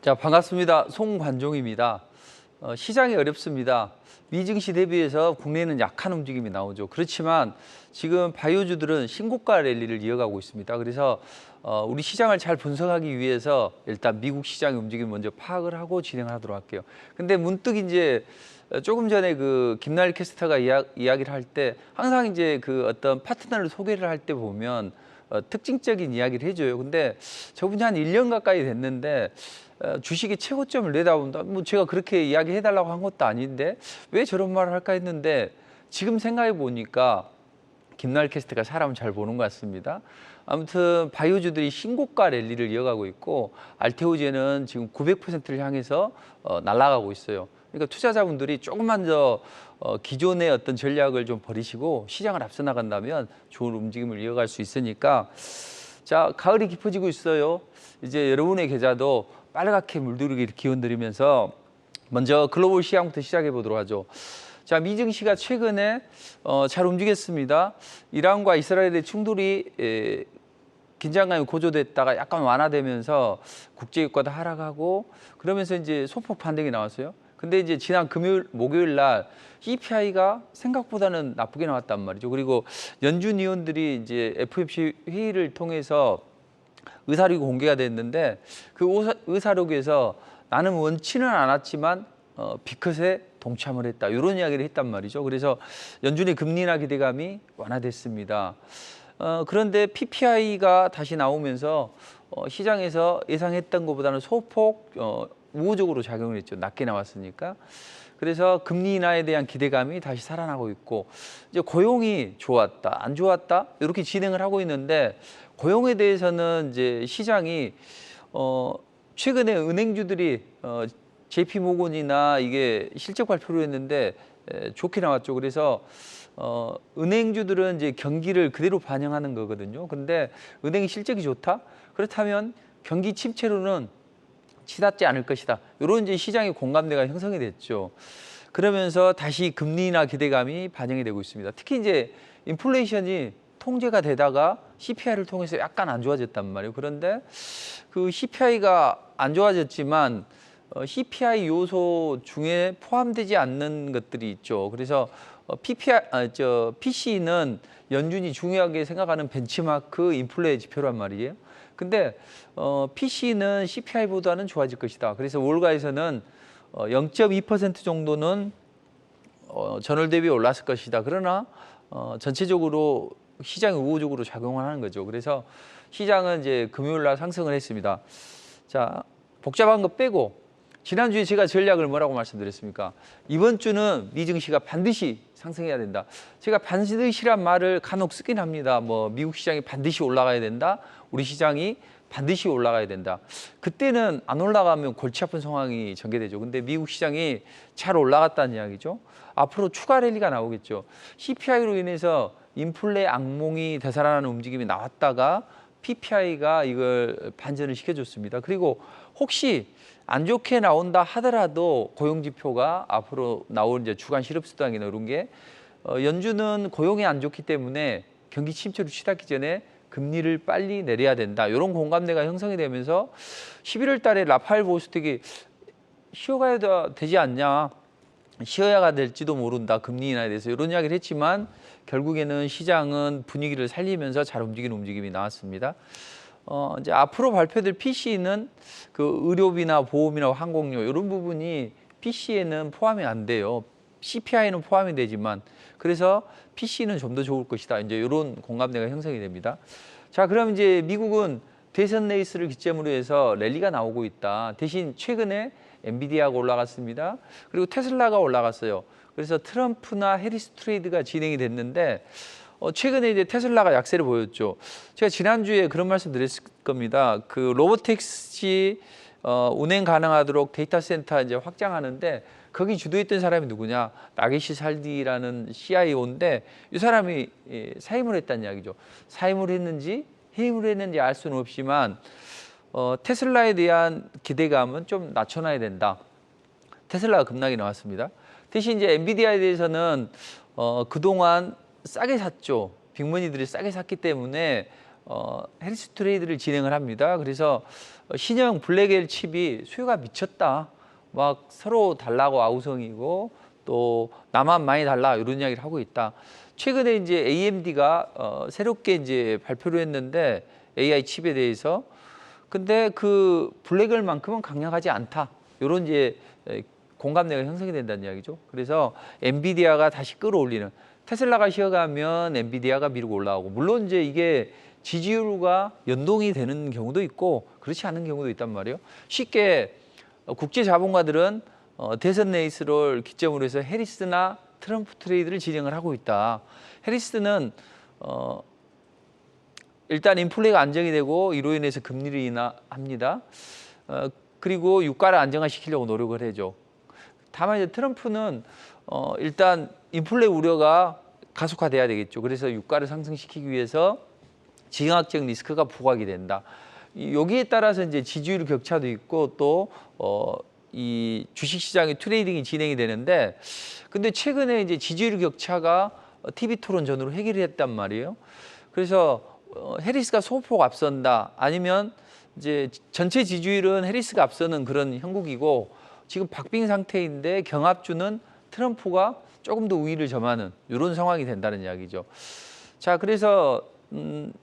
자, 반갑습니다. 송관종입니다. 시장이 어렵습니다. 미증시 대비해서 국내는 약한 움직임이 나오죠. 그렇지만 지금 바이오주들은 신고가 랠리를 이어가고 있습니다. 그래서 우리 시장을 잘 분석하기 위해서 일단 미국 시장의 움직임 먼저 파악을 하고 진행을 하도록 할게요. 근데 문득 이제 조금 전에 그 김나일 캐스터가 이야기를 할 때 항상 이제 그 어떤 파트너를 소개를 할 때 보면 특징적인 이야기를 해줘요. 근데 저분이 한 1년 가까이 됐는데 주식의 최고점을 내다본다. 뭐 제가 그렇게 이야기해달라고 한 것도 아닌데 왜 저런 말을 할까 했는데 지금 생각해 보니까 김나일 캐스터가 사람을 잘 보는 것 같습니다. 아무튼 바이오주들이 신고가 랠리를 이어가고 있고 알테오제는 지금 900%를 향해서 날아가고 있어요. 그러니까 투자자분들이 조금만 더 기존의 어떤 전략을 좀 버리시고 시장을 앞서 나간다면 좋은 움직임을 이어갈 수 있으니까 자, 가을이 깊어지고 있어요. 이제 여러분의 계좌도 빨갛게 물들이기를 기원드리면서 먼저 글로벌 시장부터 시작해 보도록 하죠. 자, 미증시가 최근에 잘 움직였습니다. 이란과 이스라엘의 충돌이 긴장감이 고조됐다가 약간 완화되면서 국제유가도 하락하고 그러면서 이제 소폭 반등이 나왔어요. 근데 이제 지난 금요일, 목요일 날 CPI가 생각보다는 나쁘게 나왔단 말이죠. 그리고 연준 위원들이 이제 FOMC 회의를 통해서 의사록이 공개가 됐는데 그 의사록에서 나는 원치는 않았지만 비컷에 동참을 했다. 이런 이야기를 했단 말이죠. 그래서 연준의 금리 인하 기대감이 완화됐습니다. 그런데 PPI가 다시 나오면서 시장에서 예상했던 것보다는 소폭 우호적으로 작용을 했죠. 낮게 나왔으니까. 그래서 금리 인하에 대한 기대감이 다시 살아나고 있고 이제 고용이 좋았다, 안 좋았다 이렇게 진행을 하고 있는데 고용에 대해서는 이제 시장이 최근에 은행주들이 JP 모건이나 이게 실적 발표를 했는데 좋게 나왔죠. 그래서 은행주들은 이제 경기를 그대로 반영하는 거거든요. 근데 은행이 실적이 좋다? 그렇다면 경기 침체로는 치닫지 않을 것이다. 이런 이제 시장의 공감대가 형성이 됐죠. 그러면서 다시 금리 인하 기대감이 반영이 되고 있습니다. 특히 이제 인플레이션이 통제가 되다가 CPI를 통해서 약간 안 좋아졌단 말이에요. 그런데 그 CPI가 안 좋아졌지만 CPI 요소 중에 포함되지 않는 것들이 있죠. 그래서 PC는 연준이 중요하게 생각하는 벤치마크 인플레 지표란 말이에요. 근데 PC는 CPI보다는 좋아질 것이다. 그래서 월가에서는 0.2% 정도는 전월 대비 올랐을 것이다. 그러나 전체적으로 시장이 우호적으로 작용을 하는 거죠. 그래서 시장은 이제 금요일 날 상승을 했습니다. 자, 복잡한 거 빼고 지난주에 제가 전략을 뭐라고 말씀드렸습니까? 이번 주는 미증시가 반드시 상승해야 된다. 제가 반드시란 말을 간혹 쓰긴 합니다. 뭐 미국 시장이 반드시 올라가야 된다. 우리 시장이 반드시 올라가야 된다. 그때는 안 올라가면 골치 아픈 상황이 전개되죠. 근데 미국 시장이 잘 올라갔다는 이야기죠. 앞으로 추가 랠리가 나오겠죠. CPI로 인해서 인플레 악몽이 되살아나는 움직임이 나왔다가 PPI가 이걸 반전을 시켜줬습니다. 그리고 혹시 안 좋게 나온다 하더라도 고용지표가 앞으로 나올 이제 주간 실업수당이나 이런 게 연준은 고용이 안 좋기 때문에 경기 침체로 치닫기 전에 금리를 빨리 내려야 된다. 이런 공감대가 형성이 되면서 11월 달에 라파엘 보스틱이 쉬어가야 되지 않냐. 쉬어야 될지도 모른다. 금리 인하에 대해서 이런 이야기를 했지만 결국에는 시장은 분위기를 살리면서 잘 움직이는 움직임이 나왔습니다. 이제 앞으로 발표될 PC는 그 의료비나 보험이나 항공료 이런 부분이 PC에는 포함이 안 돼요. CPI는 포함이 되지만 그래서 PC는 좀 더 좋을 것이다. 이제 이런 공감대가 형성이 됩니다. 자, 그럼 이제 미국은 대선 레이스를 기점으로 해서 랠리가 나오고 있다. 대신 최근에 엔비디아가 올라갔습니다. 그리고 테슬라가 올라갔어요. 그래서 트럼프나 해리스 트레이드가 진행이 됐는데 최근에 이제 테슬라가 약세를 보였죠. 제가 지난주에 그런 말씀 드렸을 겁니다. 그 로보택시 운행 가능하도록 데이터 센터 이제 확장하는데 거기 주도했던 사람이 누구냐? 나게시 살디라는 CIO인데 이 사람이 사임을 했다는 이야기죠. 사임을 했는지 해임을 했는지 알 수는 없지만 테슬라에 대한 기대감은 좀 낮춰놔야 된다. 테슬라가 급락이 나왔습니다. 대신 이제 엔비디아에 대해서는 그동안 싸게 샀죠. 빅머니들이 싸게 샀기 때문에 해리스 트레이드를 진행을 합니다. 그래서 신형 블랙엘 칩이 수요가 미쳤다. 막 서로 달라고 아우성이고 또 나만 많이 달라 이런 이야기를 하고 있다. 최근에 이제 AMD가 새롭게 이제 발표를 했는데 AI 칩에 대해서 근데 그 블랙엘만큼은 강력하지 않다. 이런 이제 공감대가 형성이 된다는 이야기죠. 그래서 엔비디아가 다시 끌어올리는 테슬라가 쉬어가면 엔비디아가 밀고 올라오고 물론 이제 이게 지지율과 연동이 되는 경우도 있고 그렇지 않은 경우도 있단 말이에요. 쉽게 국제 자본가들은 대선 레이스를 기점으로 해서 해리스나 트럼프 트레이드를 진행을 하고 있다. 해리스는 일단 인플레가 안정이 되고 이로 인해서 금리를 인하합니다. 그리고 유가를 안정화시키려고 노력을 해죠. 다만 이제 트럼프는 일단 인플레 우려가 가속화돼야 되겠죠. 그래서 유가를 상승시키기 위해서 지정학적 리스크가 부각이 된다. 여기에 따라서 이제 지지율 격차도 있고 또 이 주식시장의 트레이딩이 진행이 되는데 근데 최근에 이제 지지율 격차가 TV 토론 전후로 해결이 했단 말이에요. 그래서 해리스가 소폭 앞선다 아니면 이제 전체 지지율은 해리스가 앞서는 그런 형국이고 지금 박빙 상태인데 경합주는 트럼프가 조금 더 우위를 점하는 이런 상황이 된다는 이야기죠. 자, 그래서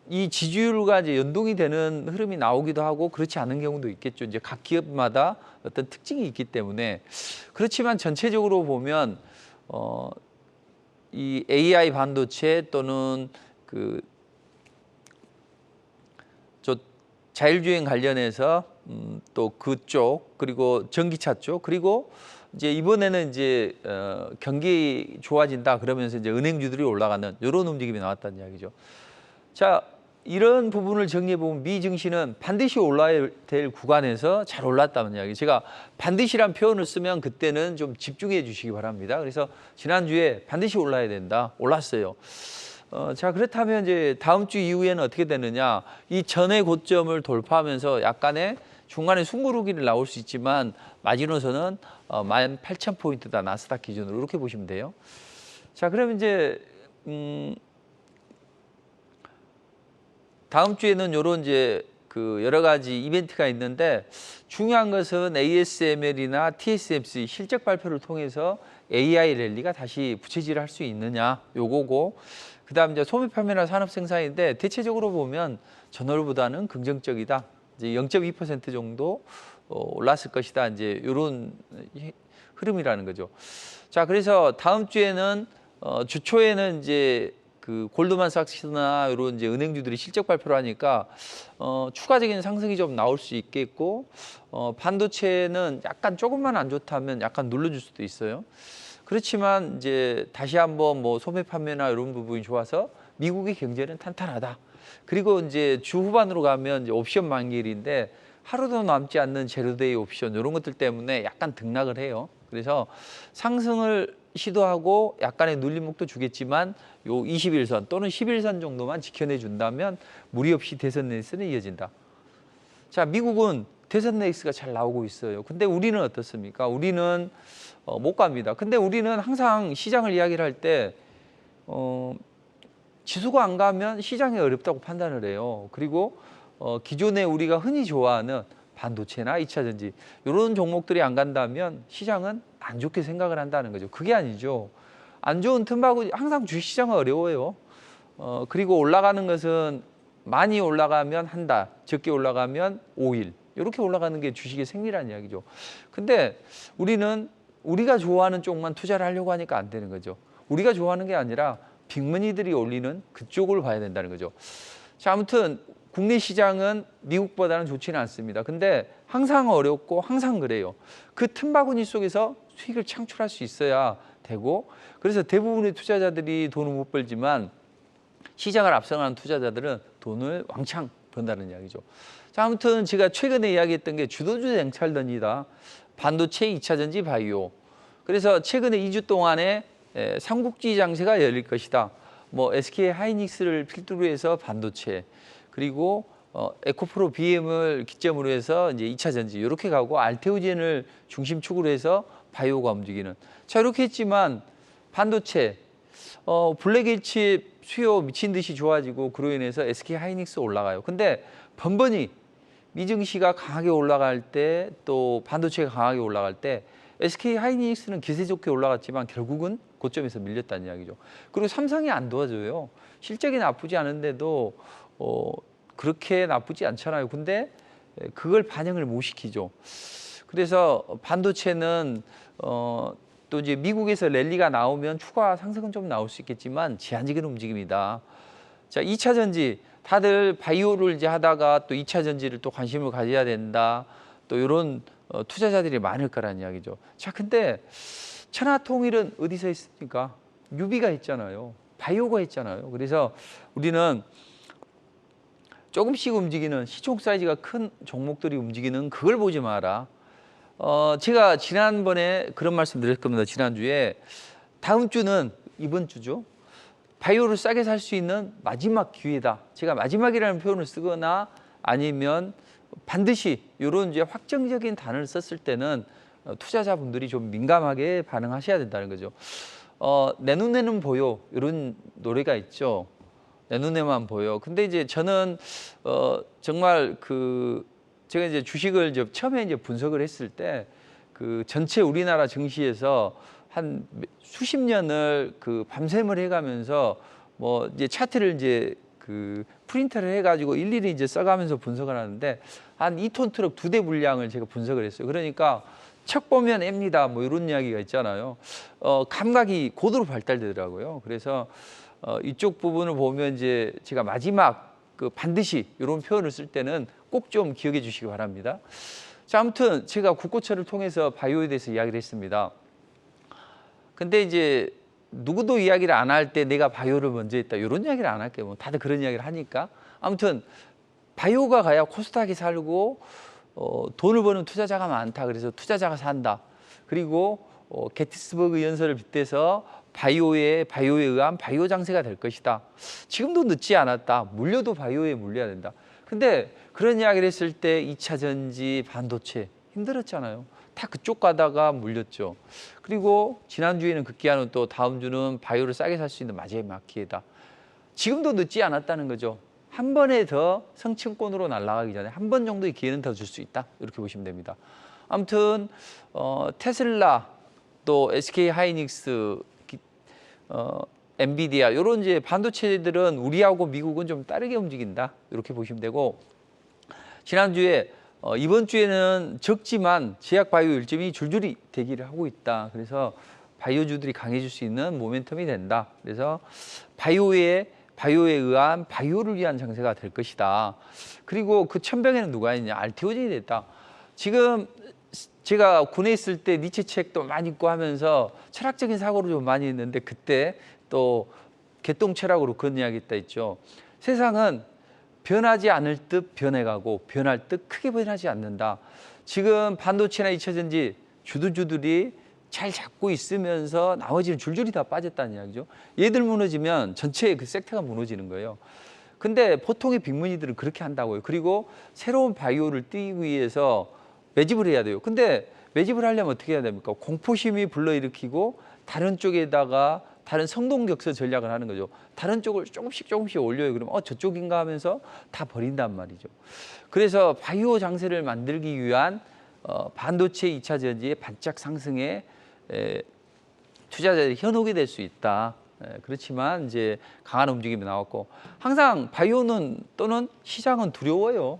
이 지지율과 이제 연동이 되는 흐름이 나오기도 하고 그렇지 않은 경우도 있겠죠. 이제 각 기업마다 어떤 특징이 있기 때문에 그렇지만 전체적으로 보면 이 AI 반도체 또는 그 자율주행 관련해서 또 그쪽 그리고 전기차 쪽 그리고 이제 이번에는 이제 경기 좋아진다 그러면서 이제 은행주들이 올라가는 이런 움직임이 나왔다는 이야기죠. 자, 이런 부분을 정리해 보면 미 증시는 반드시 올라야 될 구간에서 잘 올랐다는 이야기. 제가 반드시란 표현을 쓰면 그때는 좀 집중해 주시기 바랍니다. 그래서 지난주에 반드시 올라야 된다. 올랐어요. 자, 그렇다면 이제 다음 주 이후에는 어떻게 되느냐? 이 전의 고점을 돌파하면서 약간의 중간에 숨고르기를 나올 수 있지만 마지노선은 18,000포인트다. 나스닥 기준으로 이렇게 보시면 돼요. 자, 그러면 이제 다음 주에는 요런 이제 그 여러 가지 이벤트가 있는데 중요한 것은 ASML이나 TSMC 실적 발표를 통해서 AI 랠리가 다시 부채질을 할 수 있느냐 요거고 그다음 이제 소비 판매나 산업 생산인데 대체적으로 보면 전월보다는 긍정적이다. 이제 0.2% 정도 올랐을 것이다. 이제 요런 흐름이라는 거죠. 자, 그래서 다음 주에는 주 초에는 이제 그 골드만삭스나 이런 이제 은행주들이 실적 발표를 하니까 추가적인 상승이 좀 나올 수 있겠고 반도체는 약간 조금만 안 좋다면 약간 눌러줄 수도 있어요. 그렇지만 이제 다시 한번 뭐 소매 판매나 이런 부분이 좋아서 미국의 경제는 탄탄하다. 그리고 이제 주 후반으로 가면 이제 옵션 만기일인데 하루도 남지 않는 제로데이 옵션 이런 것들 때문에 약간 등락을 해요. 그래서 상승을 시도하고 약간의 눌림목도 주겠지만 요 21선 또는 11선 정도만 지켜내 준다면 무리 없이 대선 레이스는 이어진다. 자, 미국은 대선 레이스가 잘 나오고 있어요. 근데 우리는 어떻습니까? 우리는 못 갑니다. 근데 우리는 항상 시장을 이야기를 할 때 지수가 안 가면 시장이 어렵다고 판단을 해요. 그리고 기존에 우리가 흔히 좋아하는 반도체나 2차 전지 이런 종목들이 안 간다면 시장은 안 좋게 생각을 한다는 거죠. 그게 아니죠. 안 좋은 틈바구니 항상 주식시장은 어려워요. 그리고 올라가는 것은 많이 올라가면 한 달, 적게 올라가면 5일 이렇게 올라가는 게 주식의 생리라는 이야기죠. 근데 우리는 우리가 좋아하는 쪽만 투자를 하려고 하니까 안 되는 거죠. 우리가 좋아하는 게 아니라 빅머니들이 올리는 그쪽을 봐야 된다는 거죠. 자, 아무튼 국내 시장은 미국보다는 좋지는 않습니다. 근데 항상 어렵고 항상 그래요. 그 틈바구니 속에서 수익을 창출할 수 있어야 되고 그래서 대부분의 투자자들이 돈을 못 벌지만 시장을 앞서가는 투자자들은 돈을 왕창 번다는 이야기죠. 자, 아무튼 제가 최근에 이야기했던 게 주도주 냉찰던이다. 반도체, 2차 전지, 바이오. 그래서 최근에 2주 동안에 삼국지 장세가 열릴 것이다. 뭐 SK 하이닉스를 필두로 해서 반도체 그리고 에코프로 BM을 기점으로 해서 이제 2차 전지 이렇게 가고 알테오젠을 중심축으로 해서 바이오가 움직이는. 자, 이렇게 했지만 반도체 블랙엘 칩 수요 미친 듯이 좋아지고 그로 인해서 SK 하이닉스 올라가요. 근데 번번이 미증시가 강하게 올라갈 때 또 반도체가 강하게 올라갈 때 SK 하이닉스는 기세 좋게 올라갔지만 결국은 고점에서 밀렸다는 이야기죠. 그리고 삼성이 안 도와줘요. 실적이 나쁘지 않은데도 그렇게 나쁘지 않잖아요. 근데 그걸 반영을 못 시키죠. 그래서 반도체는 또 이제 미국에서 랠리가 나오면 추가 상승은 좀 나올 수 있겠지만 제한적인 움직임이다. 자, 2차 전지 다들 바이오를 이제 하다가 또 2차 전지를 또 관심을 가져야 된다. 또 이런 투자자들이 많을 거라는 이야기죠. 자, 근데 천하통일은 어디서 있습니까? 유비가 있잖아요. 바이오가 있잖아요. 그래서 우리는 조금씩 움직이는 시총 사이즈가 큰 종목들이 움직이는 그걸 보지 마라. 제가 지난번에 그런 말씀 드렸을 겁니다. 지난주에 다음 주는 이번 주죠. 바이오를 싸게 살 수 있는 마지막 기회다. 제가 마지막이라는 표현을 쓰거나 아니면 반드시 이런 이제 확정적인 단어를 썼을 때는 투자자분들이 좀 민감하게 반응하셔야 된다는 거죠. 내 눈에는 보여 이런 노래가 있죠. 내 눈에만 보여. 근데 이제 저는 정말 제가 이제 주식을 이제 처음에 이제 분석을 했을 때 전체 우리나라 증시에서 한 수십 년을 밤샘을 해가면서 뭐 이제 차트를 이제 프린터를 해가지고 일일이 이제 써가면서 분석을 하는데 한 2톤 트럭 2대 분량을 제가 분석을 했어요. 그러니까 척 보면 M니다 뭐 이런 이야기가 있잖아요. 감각이 고도로 발달되더라고요. 그래서 이쪽 부분을 보면 이제 제가 마지막 반드시 이런 표현을 쓸 때는 꼭 좀 기억해 주시기 바랍니다. 자, 아무튼 제가 국고처를 통해서 바이오에 대해서 이야기를 했습니다. 근데 이제 누구도 이야기를 안 할 때 내가 바이오를 먼저 했다 이런 이야기를 안 할게요. 뭐 다들 그런 이야기를 하니까. 아무튼 바이오가 가야 코스닥이 살고 돈을 버는 투자자가 많다. 그래서 투자자가 산다. 그리고 게티스버그 연설을 빗대서 바이오에 의한 바이오 장세가 될 것이다. 지금도 늦지 않았다. 물려도 바이오에 물려야 된다. 근데 그런 이야기를 했을 때 2차 전지, 반도체 힘들었잖아요. 다 그쪽 가다가 물렸죠. 그리고 지난주에는 급기야는 또 다음 주는 바이오를 싸게 살 수 있는 마지막 기회다. 지금도 늦지 않았다는 거죠. 한 번에 더 성층권으로 날아가기 전에 한 번 정도의 기회는 더 줄 수 있다. 이렇게 보시면 됩니다. 아무튼 테슬라 또 SK 하이닉스 엔비디아 이런 이제 반도체들은 우리하고 미국은 좀 다르게 움직인다. 이렇게 보시면 되고 지난주에 이번 주에는 적지만 제약 바이오 일점이 줄줄이 대기를 하고 있다. 그래서 바이오주들이 강해질 수 있는 모멘텀이 된다. 그래서 바이오에 의한 바이오를 위한 장세가 될 것이다. 그리고 그 천병에는 누가 있냐? 알티오젠이 됐다. 지금 제가 군에 있을 때 니체 책도 많이 읽고 하면서 철학적인 사고를 좀 많이 했는데 그때 또 개똥철학으로 그런 이야기 있다 있죠. 세상은 변하지 않을 듯 변해가고 변할 듯 크게 변하지 않는다. 지금 반도체나 2차 전지 주들주들이 잘 잡고 있으면서 나머지는 줄줄이 다 빠졌다는 이야기죠. 얘들 무너지면 전체 그 섹터가 무너지는 거예요. 근데 보통의 빅머니들은 그렇게 한다고요. 그리고 새로운 바이오를 띄기 위해서 매집을 해야 돼요. 근데 매집을 하려면 어떻게 해야 됩니까? 공포심이 불러일으키고 다른 쪽에다가 다른 성동격서 전략을 하는 거죠. 다른 쪽을 조금씩 올려요. 그러면 저쪽인가 하면서 다 버린단 말이죠. 그래서 바이오 장세를 만들기 위한 반도체 2차 전지의 반짝 상승에 투자자들이 현혹이 될 수 있다. 그렇지만 이제 강한 움직임이 나왔고 항상 바이오는 또는 시장은 두려워요.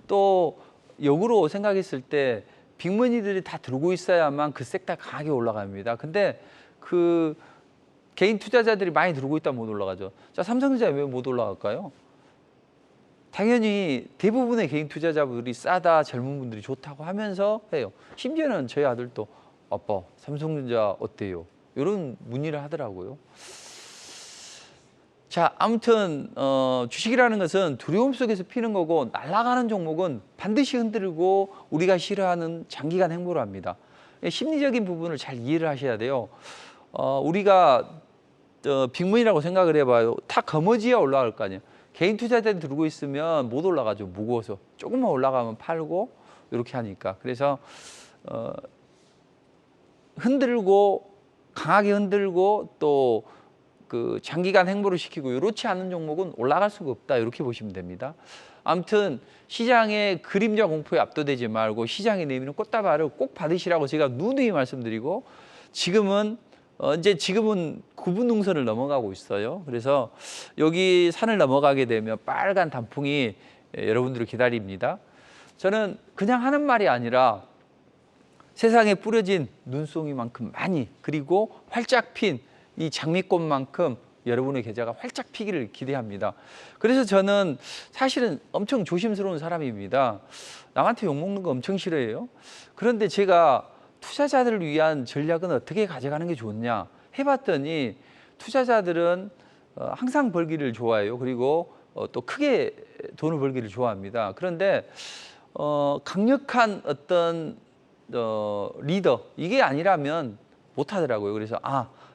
또 역으로 생각했을 때 빅머니들이 다 들고 있어야만 그 섹터 강하게 올라갑니다. 근데 개인 투자자들이 많이 들고 있다면 못 올라가죠. 자, 삼성전자 왜 못 올라갈까요? 당연히 대부분의 개인 투자자분들이 싸다, 젊은 분들이 좋다고 하면서 해요. 심지어는 저희 아들도 아빠, 삼성전자 어때요? 이런 문의를 하더라고요. 자, 아무튼 주식이라는 것은 두려움 속에서 피는 거고 날아가는 종목은 반드시 흔들고 우리가 싫어하는 장기간 행보를 합니다. 심리적인 부분을 잘 이해를 하셔야 돼요. 우리가 빅문이라고 생각을 해봐요. 다 거머쥐야 올라갈 거 아니에요. 개인 투자자들이 들고 있으면 못 올라가죠. 무거워서. 조금만 올라가면 팔고 이렇게 하니까. 그래서 흔들고 강하게 흔들고 또 장기간 행보를 시키고 이렇지 않은 종목은 올라갈 수가 없다. 이렇게 보시면 됩니다. 아무튼 시장의 그림자 공포에 압도되지 말고 시장에 내미는 꽃다발을 꼭 받으시라고 제가 누누이 말씀드리고, 지금은 지금은 구분 능선을 넘어가고 있어요. 그래서 여기 산을 넘어가게 되면 빨간 단풍이 여러분들을 기다립니다. 저는 그냥 하는 말이 아니라 세상에 뿌려진 눈송이만큼 많이, 그리고 활짝 핀 이 장미꽃만큼 여러분의 계좌가 활짝 피기를 기대합니다. 그래서 저는 사실은 엄청 조심스러운 사람입니다. 남한테 욕먹는 거 엄청 싫어해요. 그런데 제가 투자자들을 위한 전략은 어떻게 가져가는 게 좋냐 해봤더니, 투자자들은 항상 벌기를 좋아해요. 그리고 또 크게 돈을 벌기를 좋아합니다. 그런데 강력한 어떤 리더, 이게 아니라면 못하더라고요. 그래서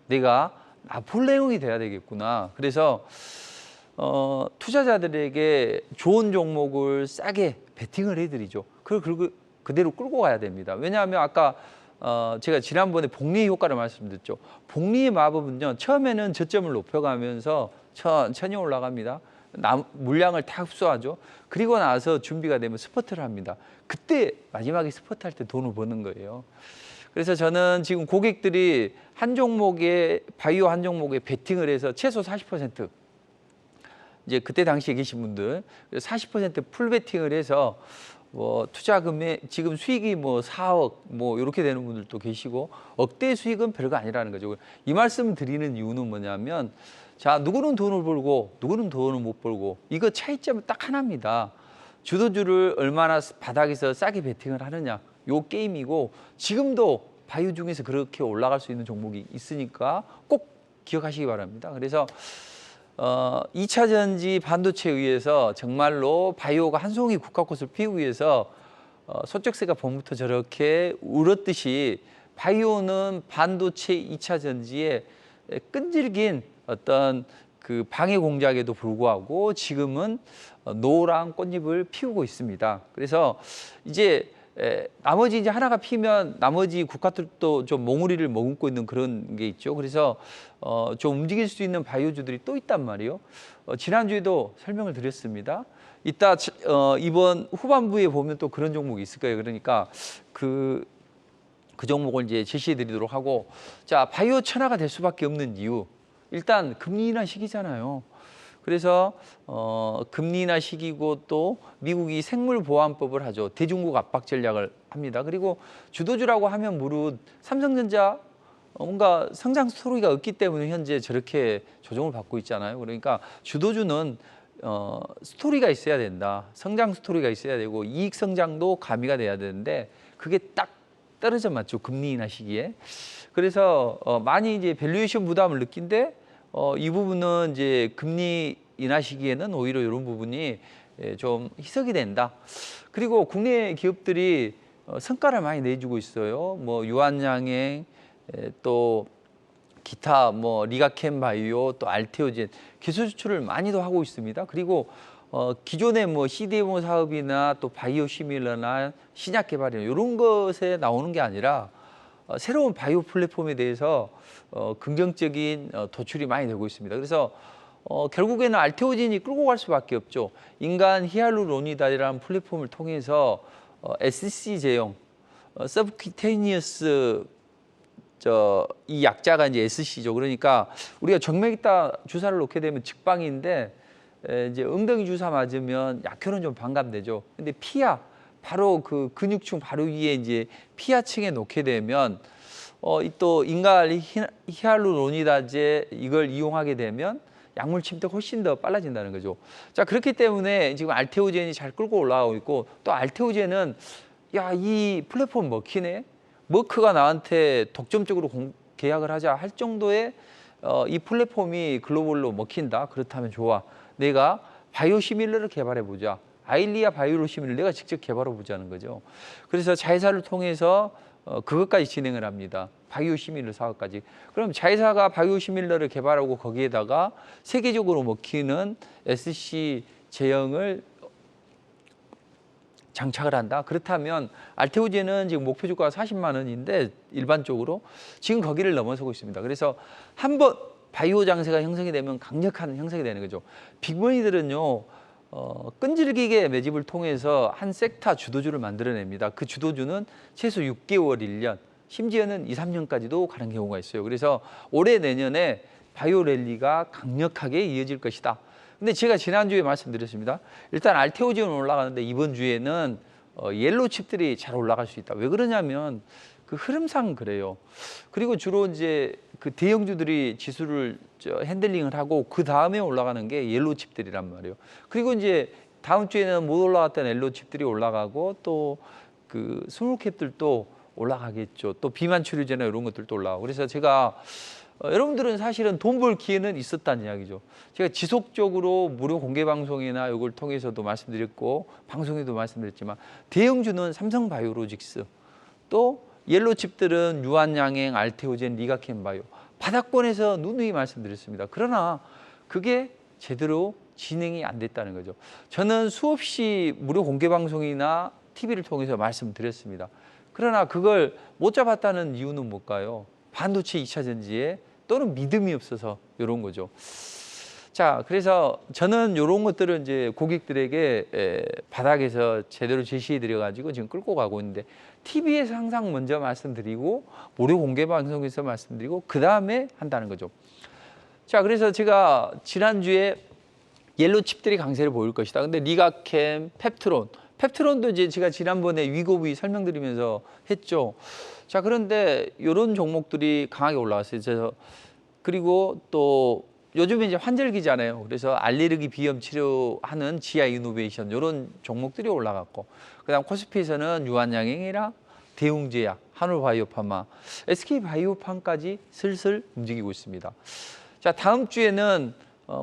내가 나폴레옹이 돼야 되겠구나. 그래서 투자자들에게 좋은 종목을 싸게 베팅을 해드리죠. 그걸 그대로 끌고 가야 됩니다. 왜냐하면 아까 제가 지난번에 복리 효과를 말씀드렸죠. 복리의 마법은요, 처음에는 저점을 높여가면서 천천히 올라갑니다. 물량을 다 흡수하죠. 그리고 나서 준비가 되면 스퍼트를 합니다. 그때 마지막에 스퍼트할 때 돈을 버는 거예요. 그래서 저는 지금 고객들이 한 종목에, 바이오 한 종목에 베팅을 해서 최소 40%, 이제 그때 당시에 계신 분들 40% 풀 베팅을 해서 투자금에 지금 수익이 4억 이렇게 되는 분들도 계시고, 억대 수익은 별거 아니라는 거죠. 이 말씀을 드리는 이유는 뭐냐면, 자, 누구는 돈을 벌고 누구는 돈을 못 벌고, 이거 차이점은 딱 하나입니다. 주도주를 얼마나 바닥에서 싸게 베팅을 하느냐, 요 게임이고, 지금도 바이오 중에서 그렇게 올라갈 수 있는 종목이 있으니까 꼭 기억하시기 바랍니다. 그래서 2차 전지 반도체에 의해서 정말로 바이오가 한 송이 국화꽃을 피우기 위해서 소쩍새가 봄부터 저렇게 울었듯이, 바이오는 반도체 2차 전지의 끈질긴 어떤 그 방해 공작에도 불구하고 지금은 노란 꽃잎을 피우고 있습니다. 그래서 이제 나머지 이제 하나가 피면 나머지 국화들도 좀 몽우리를 머금고 있는 그런 게 있죠. 그래서 좀 움직일 수 있는 바이오주들이 또 있단 말이에요. 지난주에도 설명을 드렸습니다. 이따 이번 후반부에 보면 또 그런 종목이 있을 거예요. 그러니까 그 종목을 이제 제시해 드리도록 하고, 자, 바이오 천하가 될 수밖에 없는 이유, 일단 금리 인하 시기잖아요. 그래서 금리 인하 시기고, 또 미국이 생물보안법을 하죠. 대중국 압박 전략을 합니다. 그리고 주도주라고 하면 무릇 삼성전자 뭔가 성장 스토리가 없기 때문에 현재 저렇게 조정을 받고 있잖아요. 그러니까 주도주는 스토리가 있어야 된다. 성장 스토리가 있어야 되고, 이익 성장도 가미가 돼야 되는데, 그게 딱 떨어져 맞죠, 금리 인하 시기에. 그래서 많이 이제 밸류에이션 부담을 느낀데, 이 부분은 이제 금리 인하 시기에는 오히려 이런 부분이 좀 희석이 된다. 그리고 국내 기업들이 성과를 많이 내주고 있어요. 유한양행, 또 기타 리가켄 바이오, 또 알테오젠 기술 수출을 많이도 하고 있습니다. 그리고 기존의 CDMO 사업이나 또 바이오 시밀러나 신약 개발이나 이런 것에 나오는 게 아니라 새로운 바이오 플랫폼에 대해서 긍정적인 도출이 많이 되고 있습니다. 그래서 결국에는 알테오젠이 끌고 갈 수밖에 없죠. 인간 히알루로니다라는 플랫폼을 통해서 SC 제형, 서브큐테니어스 이 약자가 이제 SC죠. 그러니까 우리가 정맥에다 주사를 놓게 되면 직방인데, 이제 엉덩이 주사 맞으면 약효는 좀 반감되죠. 근데 피하, 바로 그 근육층 바로 위에 이제 피하층에 놓게 되면 또 인간 히알루로니다제 이걸 이용하게 되면 약물 침투가 훨씬 더 빨라진다는 거죠. 자, 그렇기 때문에 지금 알테오젠이 잘 끌고 올라가고 있고, 또 알테오젠은 이 플랫폼 먹히네, 머크가 나한테 독점적으로 계약을 하자 할 정도의 이 플랫폼이 글로벌로 먹힌다. 그렇다면 좋아, 내가 바이오시밀러를 개발해 보자. 아일리아 바이오시밀러 내가 직접 개발해 보자는 거죠. 그래서 자회사를 통해서 그것까지 진행을 합니다. 바이오시밀러 사업까지. 그럼 자회사가 바이오시밀러를 개발하고 거기에다가 세계적으로 먹히는 SC 제형을 장착을 한다. 그렇다면 알테오젠은 지금 목표 주가가 40만 원인데 일반적으로 지금 거기를 넘어서고 있습니다. 그래서 한번 바이오 장세가 형성이 되면 강력한 형성이 되는 거죠. 빅머니들은요, 끈질기게 매집을 통해서 한 섹터 주도주를 만들어냅니다. 그 주도주는 최소 6개월, 1년, 심지어는 2, 3년까지도 가는 경우가 있어요. 그래서 올해 내년에 바이오 랠리가 강력하게 이어질 것이다. 근데 제가 지난주에 말씀드렸습니다. 일단 알테오젠은 올라가는데 이번 주에는 옐로우 칩들이 잘 올라갈 수 있다. 왜 그러냐면 그 흐름상 그래요. 그리고 주로 이제 그 대형주들이 지수를 핸들링을 하고 그 다음에 올라가는 게 옐로우 칩들이란 말이에요. 그리고 이제 다음 주에는 못 올라갔던 옐로우 칩들이 올라가고 또 그 스몰캡들도 올라가겠죠. 또 비만 치료제나 이런 것들도 올라가고. 그래서 제가 여러분들은 사실은 돈 벌 기회는 있었다는 이야기죠. 제가 지속적으로 무료 공개 방송이나 이걸 통해서도 말씀드렸고 방송에도 말씀드렸지만 대형주는 삼성바이오로직스, 또 옐로우 칩들은 유한양행, 알테오젠, 리가켄바이오 바닥권에서 누누이 말씀드렸습니다. 그러나 그게 제대로 진행이 안 됐다는 거죠. 저는 수없이 무료 공개 방송이나 TV를 통해서 말씀드렸습니다. 그러나 그걸 못 잡았다는 이유는 뭘까요? 반도체 2차 전지에 또는 믿음이 없어서 이런 거죠. 자, 그래서 저는 이런 것들을 이제 고객들에게 바닥에서 제대로 제시해 드려 가지고 지금 끌고 가고 있는데 TV에서 항상 먼저 말씀드리고 무료 공개 방송에서 말씀드리고 그 다음에 한다는 거죠. 자, 그래서 제가 지난주에 옐로우 칩들이 강세를 보일 것이다. 근데 리가캠, 펩트론도 이제 제가 지난번에 위고비 설명드리면서 했죠. 자, 그런데 이런 종목들이 강하게 올라왔어요. 그리고 또 요즘에 이제 환절기잖아요. 그래서 알레르기 비염 치료하는 지아 이노베이션 이런 종목들이 올라갔고, 그다음 코스피에서는 유한양행이랑 대웅제약, 한올바이오파마, SK바이오팜까지 슬슬 움직이고 있습니다. 자, 다음 주에는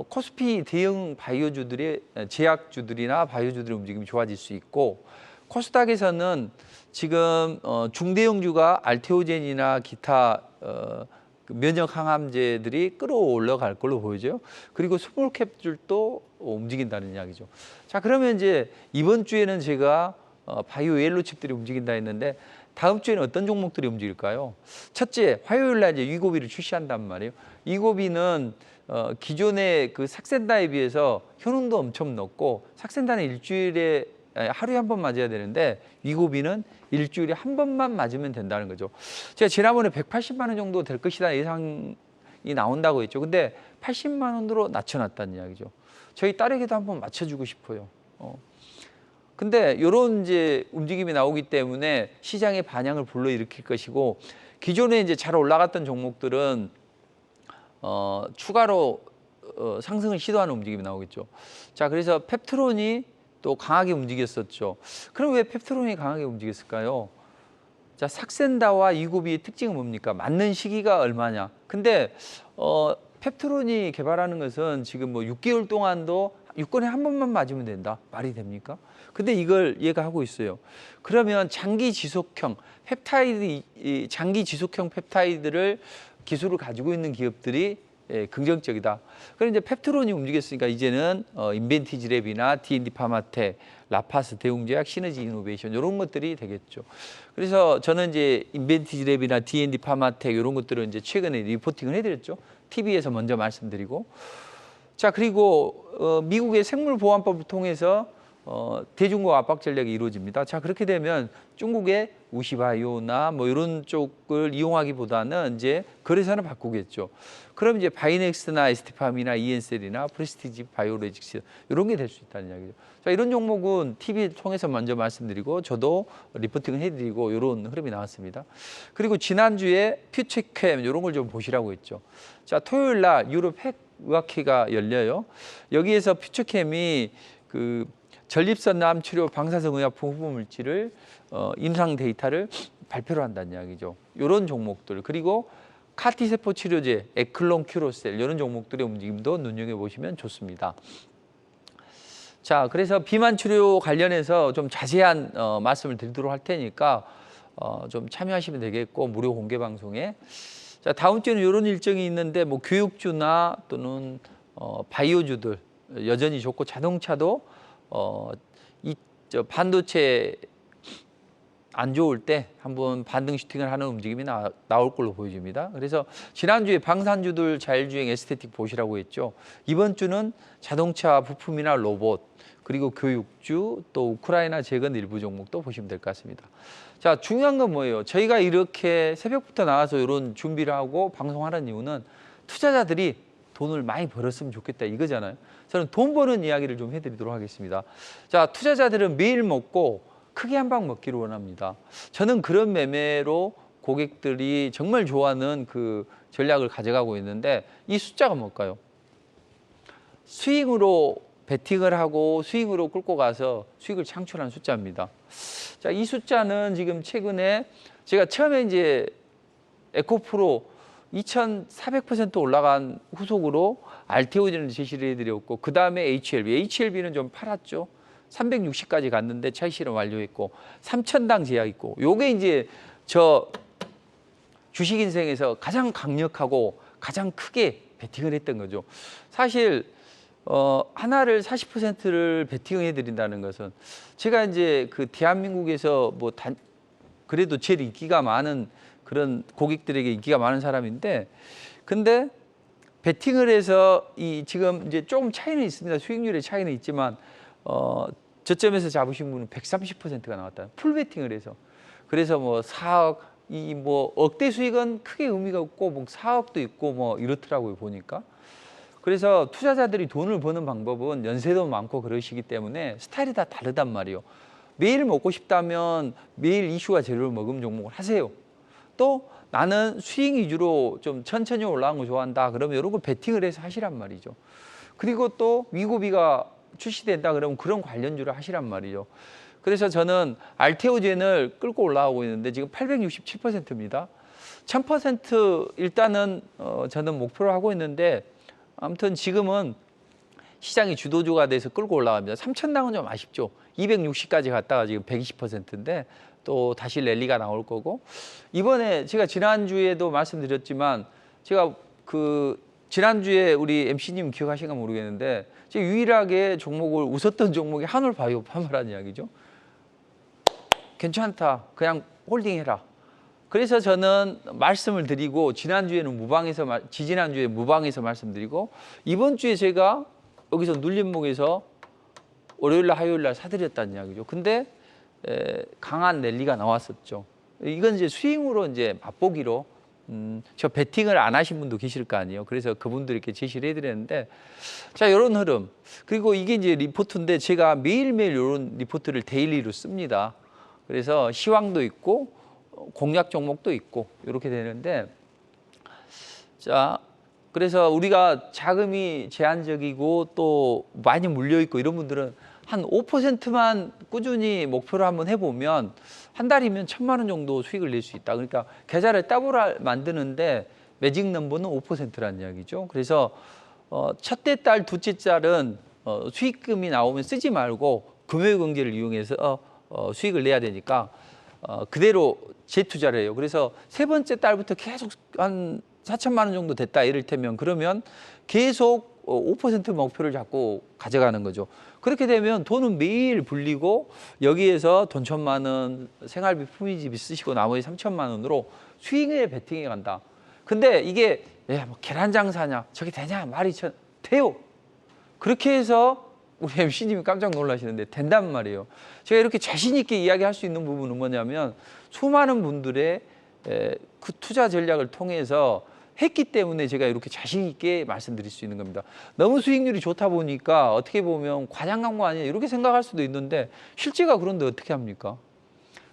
코스피 대형 바이오주들의 제약주들이나 바이오주들의 움직임이 좋아질 수 있고, 코스닥에서는 지금 중대형주가 알테오젠이나 기타 면역 항암제들이 끌어올라갈 걸로 보여져요. 그리고 스몰캡들도 움직인다는 이야기죠. 자, 그러면 이제 이번 주에는 제가 바이오 옐로우 칩들이 움직인다 했는데 다음 주에는 어떤 종목들이 움직일까요? 첫째, 화요일 날 이제 위고비를 출시한단 말이에요. 위고비는 기존의 그 삭센다에 비해서 효능도 엄청 높고, 삭센다는 일주일에 하루에 한 번 맞아야 되는데 위고비는 일주일에 한 번만 맞으면 된다는 거죠. 제가 지난번에 180만 원 정도 될 것이다 예상이 나온다고 했죠. 근데 80만 원으로 낮춰놨다는 이야기죠. 저희 딸에게도 한번 맞춰주고 싶어요. 근데 이런 이제 움직임이 나오기 때문에 시장의 반향을 불러일으킬 것이고, 기존에 이제 잘 올라갔던 종목들은 추가로 상승을 시도하는 움직임이 나오겠죠. 자, 그래서 펩트론이 또 강하게 움직였었죠. 그럼 왜 펩트론이 강하게 움직였을까요? 자, 삭센다와 위고비의 특징은 뭡니까? 맞는 시기가 얼마냐? 근데 펩트론이 개발하는 것은 지금 뭐 6개월 동안도 6건에 한 번만 맞으면 된다. 말이 됩니까? 근데 이걸 얘가 하고 있어요. 그러면 장기 지속형 펩타이드, 장기 지속형 펩타이드를 기술을 가지고 있는 기업들이 긍정적이다. 그럼 이제 펩트론이 움직였으니까 이제는 인벤티지랩이나 D&D 파마텍, 라파스, 대웅제약, 시너지 이노베이션 이런 것들이 되겠죠. 그래서 저는 이제 인벤티지랩이나 D&D 파마텍 이런 것들을 이제 최근에 리포팅을 해드렸죠. TV에서 먼저 말씀드리고, 자, 그리고 미국의 생물보안법을 통해서 대중국 압박 전략이 이루어집니다. 자, 그렇게 되면 중국의 우시바이오나 뭐 이런 쪽을 이용하기보다는 이제 거래선을 바꾸겠죠. 그럼 이제 바이넥스나 ST팜이나 이엔셀이나 프레스티지 바이오로직스 이런 게 될 수 있다는 이야기죠. 자, 이런 종목은 TV 통해서 먼저 말씀드리고 저도 리포팅을 해드리고 이런 흐름이 나왔습니다. 그리고 지난주에 퓨처캠 이런 걸 좀 보시라고 했죠. 자, 토요일 날 유럽 핵 의학회가 열려요. 여기에서 퓨처캠이 그 전립선암 치료 방사성 의약품 후보 물질을 임상 데이터를 발표를 한다는 이야기죠. 이런 종목들, 그리고 카티세포 치료제, 에클론 큐로셀 이런 종목들의 움직임도 눈여겨보시면 좋습니다. 자, 그래서 비만 치료 관련해서 좀 자세한 말씀을 드리도록 할 테니까 좀 참여하시면 되겠고, 무료 공개 방송에. 자, 다음 주에는 이런 일정이 있는데 뭐 교육주나 또는 바이오주들 여전히 좋고, 자동차도 반도체 안 좋을 때 한번 반등 슈팅을 하는 움직임이 나올 걸로 보여집니다. 그래서 지난주에 방산주들 자율주행 에스테틱 보시라고 했죠. 이번 주는 자동차 부품이나 로봇, 그리고 교육주, 또 우크라이나 재건 일부 종목도 보시면 될 것 같습니다. 자, 중요한 건 뭐예요? 저희가 이렇게 새벽부터 나와서 이런 준비를 하고 방송하는 이유는 투자자들이 돈을 많이 벌었으면 좋겠다 이거잖아요. 저는 돈 버는 이야기를 좀 해드리도록 하겠습니다. 자, 투자자들은 매일 먹고 크게 한 방 먹기를 원합니다. 저는 그런 매매로 고객들이 정말 좋아하는 그 전략을 가져가고 있는데 이 숫자가 뭘까요? 스윙으로 베팅을 하고 스윙으로 끌고 가서 수익을 창출한 숫자입니다. 자, 이 숫자는 지금 최근에 제가 처음에 이제 에코프로 2,400% 올라간 후속으로 알테오젠을 제시를 해드렸고 그 다음에 HLB는 좀 팔았죠. 360까지 갔는데 차익 실현 완료했고 3,000당 제약 있고 요게 이제 저 주식 인생에서 가장 강력하고 가장 크게 베팅을 했던 거죠. 사실 하나를 40%를 베팅해 드린다는 것은 제가 이제 그 대한민국에서 뭐 그래도 제일 인기가 많은 그런 고객들에게 인기가 많은 사람인데 근데 베팅을 해서 이 지금 이제 조금 차이는 있습니다. 수익률의 차이는 있지만 저점에서 잡으신 분은 130%가 나왔다. 풀 베팅을 해서. 그래서 뭐 4억, 이 뭐 억대 수익은 크게 의미가 없고 뭐 4억도 있고 뭐 이렇더라고요, 보니까. 그래서 투자자들이 돈을 버는 방법은 연세도 많고 그러시기 때문에 스타일이 다 다르단 말이에요. 매일 먹고 싶다면 매일 이슈가 재료를 먹은 종목을 하세요. 또 나는 수익 위주로 좀 천천히 올라간 거 좋아한다. 그러면 이런 거 베팅을 해서 하시란 말이죠. 그리고 또 위고비가 출시된다 그러면 그런 관련주를 하시란 말이죠. 그래서 저는 알테오젠을 끌고 올라가고 있는데 지금 867%입니다. 1000% 일단은 저는 목표로 하고 있는데 아무튼 지금은 시장이 주도주가 돼서 끌고 올라갑니다. 3,000당은 좀 아쉽죠. 260까지 갔다가 지금 120%인데 또 다시 랠리가 나올 거고 이번에 제가 지난주에도 말씀드렸지만 제가 그 지난주에 우리 MC님 기억하신가 모르겠는데 제가 유일하게 종목을 웃었던 종목이 한올바이오 파마라는 이야기죠. 괜찮다. 그냥 홀딩해라. 그래서 저는 말씀을 드리고 지난주에는 지지난주에 무방에서 말씀드리고 이번 주에 제가 여기서 눌림목에서 월요일날 화요일날 사드렸다는 이야기죠. 근데 강한 랠리가 나왔었죠. 이건 이제 스윙으로 이제 맛보기로 저 베팅을 안 하신 분도 계실 거 아니에요. 그래서 그분들에게 제시를 해드렸는데 자 이런 흐름 그리고 이게 이제 리포트인데 제가 매일매일 이런 리포트를 데일리로 씁니다. 그래서 시황도 있고 공략 종목도 있고 이렇게 되는데 자 그래서 우리가 자금이 제한적이고 또 많이 물려 있고 이런 분들은 한 5%만 꾸준히 목표로 한번 해보면 한 달이면 1,000만 원 정도 수익을 낼 수 있다. 그러니까 계좌를 따블 만드는데 매직 넘버는 5%라는 이야기죠. 그래서 첫째 달, 둘째 달은 수익금이 나오면 쓰지 말고 금요일경제를 이용해서 수익을 내야 되니까 그대로 재투자를 해요. 그래서 세 번째 달부터 계속 한 4,000만 원 정도 됐다 이를테면 그러면 계속 5% 목표를 잡고 가져가는 거죠. 그렇게 되면 돈은 매일 불리고 여기에서 돈 1,000만 원 생활비 품위집이 쓰시고 나머지 3,000만 원으로 수익에 베팅해 간다. 근데 이게 뭐 계란 장사냐 저게 되냐 말이 돼요. 그렇게 해서 우리 MC님이 깜짝 놀라시는데 된단 말이에요. 제가 이렇게 자신 있게 이야기할 수 있는 부분은 뭐냐면 수많은 분들의 그 투자 전략을 통해서 했기 때문에 제가 이렇게 자신 있게 말씀드릴 수 있는 겁니다. 너무 수익률이 좋다 보니까 어떻게 보면 과장광고 아니냐 이렇게 생각할 수도 있는데 실제가 그런데 어떻게 합니까?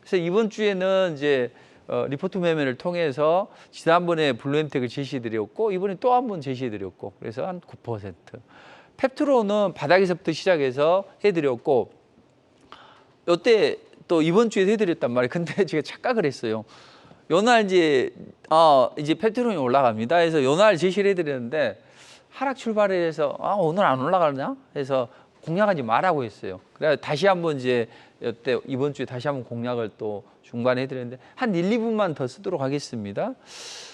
그래서 이번 주에는 이제 리포트 매매를 통해서 지난번에 블루엠텍을 제시해드렸고 이번에 또 한 번 제시해드렸고 그래서 한 9%. 펩트로는 바닥에서부터 시작해서 해드렸고 이때 또 이번 주에 해드렸단 말이에요. 근데 제가 착각을 했어요. 요날 이제 펩트론이 올라갑니다. 해서 요날 제시를 해드렸는데 하락 출발을 해서 오늘 안 올라가냐? 해서 공략하지 말라고 했어요. 그래서 다시 한번 이제 이번 주에 다시 한번 공략을 또 중반에 해드렸는데 한 1, 2분만 더 쓰도록 하겠습니다.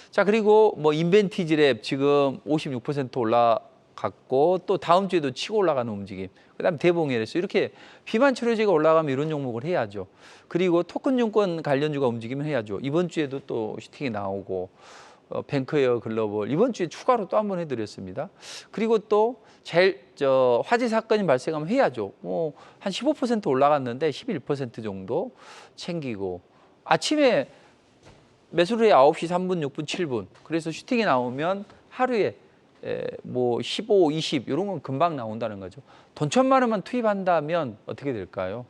자 그리고 뭐 인벤티지랩 지금 56% 갔고 또 다음 주에도 치고 올라가는 움직임. 그다음 대봉에서 이렇게 비만 치료제가 올라가면 이런 종목을 해야죠. 그리고 토큰증권 관련주가 움직이면 해야죠. 이번 주에도 또 슈팅이 나오고 뱅크웨어 글로벌 이번 주에 추가로 또 한 번 해드렸습니다. 그리고 또 제일 화재 사건이 발생하면 해야죠. 뭐 한 15% 올라갔는데 11% 정도 챙기고 아침에 매수를 해 9시 3분, 6분, 7분. 그래서 슈팅이 나오면 하루에 뭐 15, 20 이런 건 금방 나온다는 거죠. 돈 1,000만 원만 투입한다면 어떻게 될까요?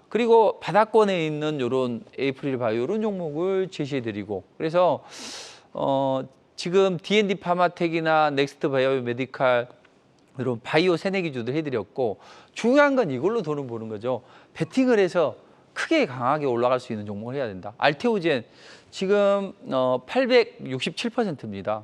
그리고 바닥권에 있는 이런 에이프릴 바이오 이런 종목을 제시해드리고 그래서 지금 D&D 파마텍이나 넥스트 바이오 메디칼 이런 바이오 새내기주도 해드렸고 중요한 건 이걸로 돈을 버는 거죠. 베팅을 해서 크게 강하게 올라갈 수 있는 종목을 해야 된다. 알테오젠 지금 867%입니다.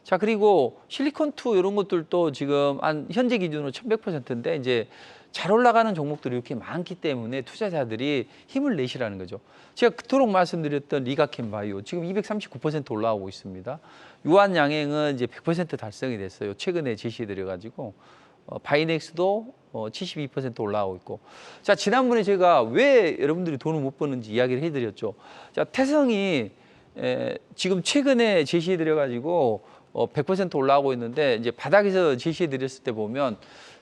자 그리고 실리콘2 이런 것들도 지금 한 현재 기준으로 1100%인데 이제 잘 올라가는 종목들이 이렇게 많기 때문에 투자자들이 힘을 내시라는 거죠. 제가 그토록 말씀드렸던 리가캠 바이오 지금 239% 올라오고 있습니다. 유한양행은 이제 100% 달성이 됐어요. 최근에 제시해드려가지고 바이넥스도 72% 올라가고 있고. 자 지난번에 제가 왜 여러분들이 돈을 못 버는지 이야기를 해드렸죠. 자 태성이 지금 최근에 제시해드려가지고 100% 올라가고 있는데 이제 바닥에서 제시해드렸을 때 보면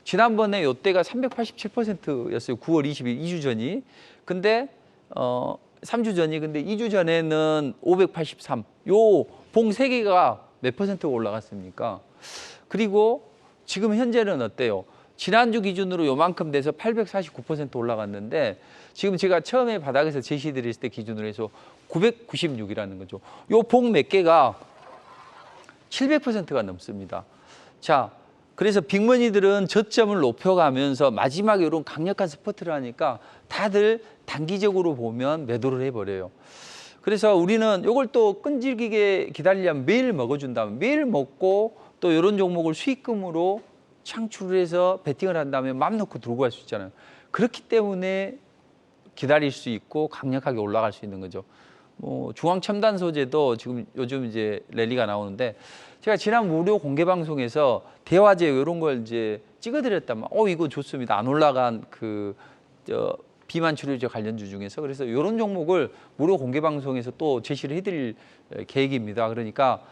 지난번에 이때가 387%였어요. 9월 20일 2주 전이. 근데 3주 전이 근데 2주 전에는 583. 요 봉 3개가 몇 %가 올라갔습니까? 그리고 지금 현재는 어때요? 지난주 기준으로 요만큼 돼서 849% 올라갔는데 지금 제가 처음에 바닥에서 제시드렸을 때 기준으로 해서 996이라는 거죠. 요 봉 몇 개가 700%가 넘습니다. 자, 그래서 빅머니들은 저점을 높여가면서 마지막에 이런 강력한 스퍼트를 하니까 다들 단기적으로 보면 매도를 해버려요. 그래서 우리는 이걸 또 끈질기게 기다리려면 매일 먹어준다면 매일 먹고 또 이런 종목을 수익금으로 창출을 해서 베팅을 한다면 맘 놓고 들고 갈 수 있잖아요. 그렇기 때문에 기다릴 수 있고 강력하게 올라갈 수 있는 거죠. 뭐 중앙 첨단 소재도 지금 요즘 이제 랠리가 나오는데 제가 지난 무료 공개 방송에서 대화제 이런 걸 이제 찍어드렸다면 이거 좋습니다. 안 올라간 비만 치료제 관련주 중에서 그래서 이런 종목을 무료 공개 방송에서 또 제시를 해드릴 계획입니다. 그러니까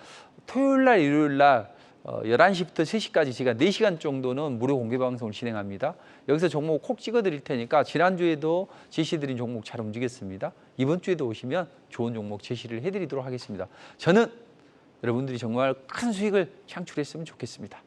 토요일 날, 일요일 날 11시부터 3시까지 제가 4시간 정도는 무료 공개 방송을 진행합니다. 여기서 종목 콕 찍어드릴 테니까 지난주에도 제시드린 종목 잘 움직였습니다. 이번 주에도 오시면 좋은 종목 제시를 해드리도록 하겠습니다. 저는 여러분들이 정말 큰 수익을 창출했으면 좋겠습니다.